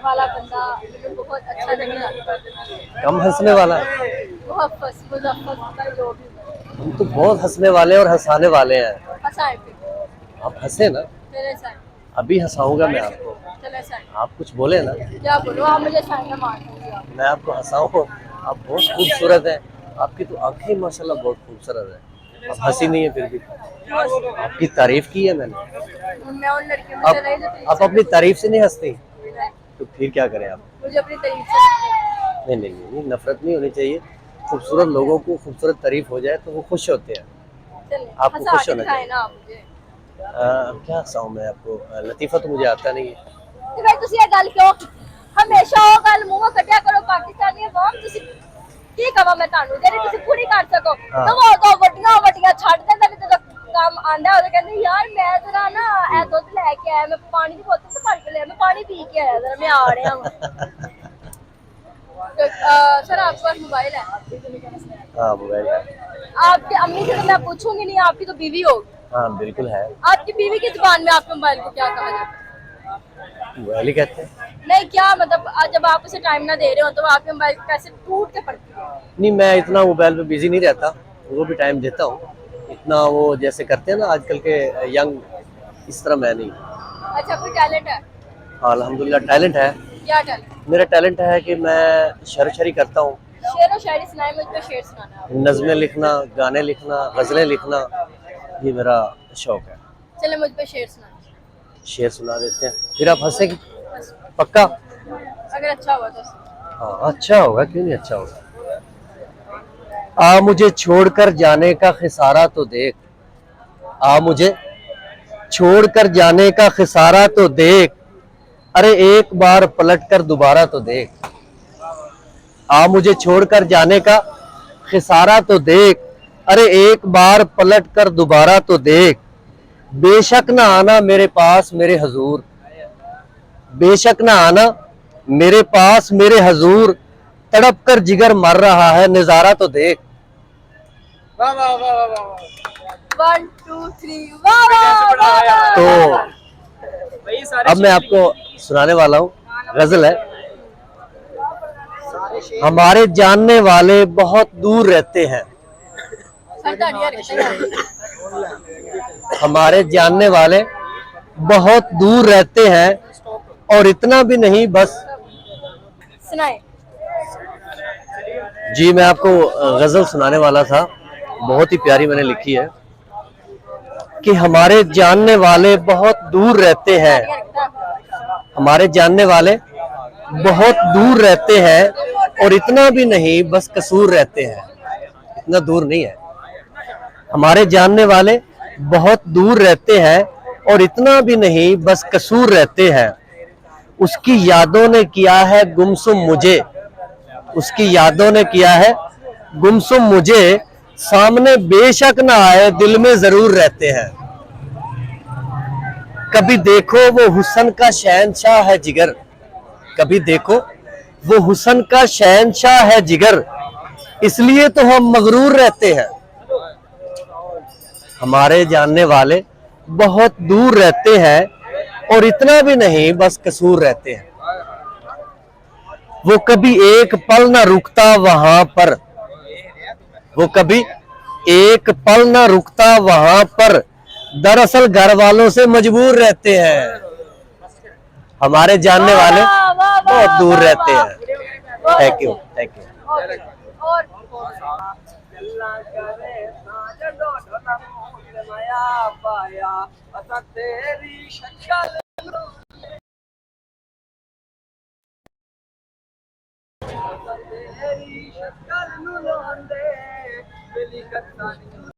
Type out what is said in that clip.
वाला बंदा मुझे बहुत अच्छा नहीं लगता। कम हंसने वाला। मुहफ़्फ़ज़, मुज़फ़्फ़र जो भी हम तो बहुत हंसने वाले और हंसाने वाले हैं। हँसाए फिर आप हंसे ना, मेरे साथ अभी हंसाऊंगा मैं आपको। चले साथ आप कुछ बोले ना, क्या बोलूँ आप मुझे साइड में मार दीजिए आप। मैं आपको हंसाऊं। आप बहुत खूबसूरत हैं। आपकी तो आंखें माशाल्लाह बहुत खूबसूरत है। आप हंसी नहीं है फिर भी। आपकी तारीफ की है मैंने। मैं उन लड़कियों में से नहीं जो आप तुझसे अपनी तारीफ से नहीं हंसती, नहीं, तो फिर क्या करें आप। मुझे अपनी तारीफ से नहीं नहीं नहीं नहीं, नफरत नहीं होनी चाहिए। खूबसूरत लोगों को खूबसूरत तारीफ हो जाए तो वो खुश होते हैं। चलिए आपको हँसा खुश के होना दिखाए चाहिए। ना आप मुझे। क्या हंसाऊं मैं आपको, लतीफ़ा तो मुझे आता नहीं है। ਤੇ ਫਿਰ ਤੁਸੀਂ ਇਹ ਗੱਲ ਕਿਉਂ ਕੀਤੀ ਹਮੇਸ਼ਾ ਉਹ ਗੱਲ ਮੂੰਹੋਂ ਕੱਢਿਆ ਕਰੋ ਪਾਕਿਸਤਾਨੀ ਅਵਾਮ ਤੁਸੀਂ ਕੀ ਕਹਾਂ ਮੈਂ ਤੁਹਾਨੂੰ ਜਿਹੜੀ ਤੁਸੀਂ ਪੂਰੀ ਕਰ ਸਕੋ हाँ। ਦਵਾ ਦੋ ਵੱਡੀਆਂ ਵੱਡੀਆਂ ਛੱਡ ਦਿੰਦਾ ਵੀ ਜਦੋਂ ਕੰਮ ਆਂਦਾ ਉਹਦੇ ਕਹਿੰਦੇ ਯਾਰ ਮੈਂ ਜਰਾ ਨਾ ਇਹ ਦੁੱਧ ਲੈ ਕੇ ਆਇਆ ਮੈਂ ਪਾਣੀ ਦੀ ਬੋਤਲ ਤੇ ਭਰ ਕੇ ਲਿਆ ਮੈਂ ਪਾਣੀ पी के आया जरा मैं आ रहा हूँ सर आपके पास मोबाइल है हाँ मोबाइल है। आपकी अम्मी से तो मैं पूछूंगी नहीं आपकी तो बीवी होगी हाँ बिल्कुल है। आपकी बीवी की जुबान में आपके मोबाइल को क्या कहा जाता है मोबाइल ही कहते हैं। नहीं क्या मतलब जब आप उसे टाइम ना दे रहे हो तो आपके मोबाइल को कैसे टूट के पड़ती है नहीं, मैं इतना मोबाइल पे बिजी नहीं रहता। वो भी टाइम देता हूँ। इतना वो जैसे करते हैं ना आजकल के यंग, इस तरह मैं नहीं। अच्छा कोई टैलेंट है हाँ अल्हम्दुलिल्लाह टैलेंट है। क्या टैलेंट मेरा टैलेंट है कि मैं शेर शायरी करता हूँ। शेर और शायरी सुनाए मुझ पे शेर सुनाना है आप नज़में लिखना, गाने लिखना, गज़लें लिखना, ये मेरा शौक है। चले मुझ पे शेर सुनाना शेर सुना देते हैं, फिर आप हंसेंगे पक्का। अगर अच्छा हुआ तो हाँ अच्छा होगा, क्यों नहीं अच्छा होगा। मुझे छोड़कर जाने का खिसारा तो देख। मुझे छोड़कर जाने का खिसारा तो देख। अरे एक बार पलट कर दोबारा तो देख। मुझे छोड़कर जाने का खिसारा तो देख। अरे एक बार पलट कर दोबारा तो देख। बेशक ना आना मेरे पास मेरे हजूर। बेशक ना आना मेरे पास मेरे हजूर। तड़प कर जिगर मर रहा है नजारा तो देख। वाह वाह वाह वाह वाह 1 2 3 वाह वाह वाह तो अब मैं आपको सुनाने वाला हूँ, गजल है। हमारे जानने वाले बहुत दूर रहते हैं। हमारे जानने वाले बहुत दूर रहते हैं और इतना भी नहीं बस। सुनाए जी मैं आपको गजल सुनाने वाला था, बहुत ही प्यारी मैंने लिखी है कि हमारे जानने वाले बहुत दूर रहते हैं। हमारे जानने वाले बहुत दूर रहते हैं और इतना भी नहीं बस कसूर रहते हैं। इतना दूर नहीं है। हमारे जानने वाले बहुत दूर रहते हैं और इतना भी नहीं बस कसूर रहते हैं। उसकी यादों ने किया है गुमसुम मुझे। उसकी यादों ने किया है गुमसुम मुझे। सामने बेशक ना आए दिल में जरूर रहते हैं। कभी देखो वो हुस्न का शहंशाह है जिगर। कभी देखो वो हुस्न का शहंशाह है जिगर। इसलिए तो हम मगरूर रहते हैं। हमारे जानने वाले बहुत दूर रहते हैं और इतना भी नहीं बस कसूर रहते हैं। वो कभी एक पल ना रुकता वहां पर। वो कभी एक पल ना रुकता वहां पर। दरअसल घर वालों से मजबूर रहते हैं। हमारे जानने वाले बहुत दूर रहते हैं। Thank you thank you. और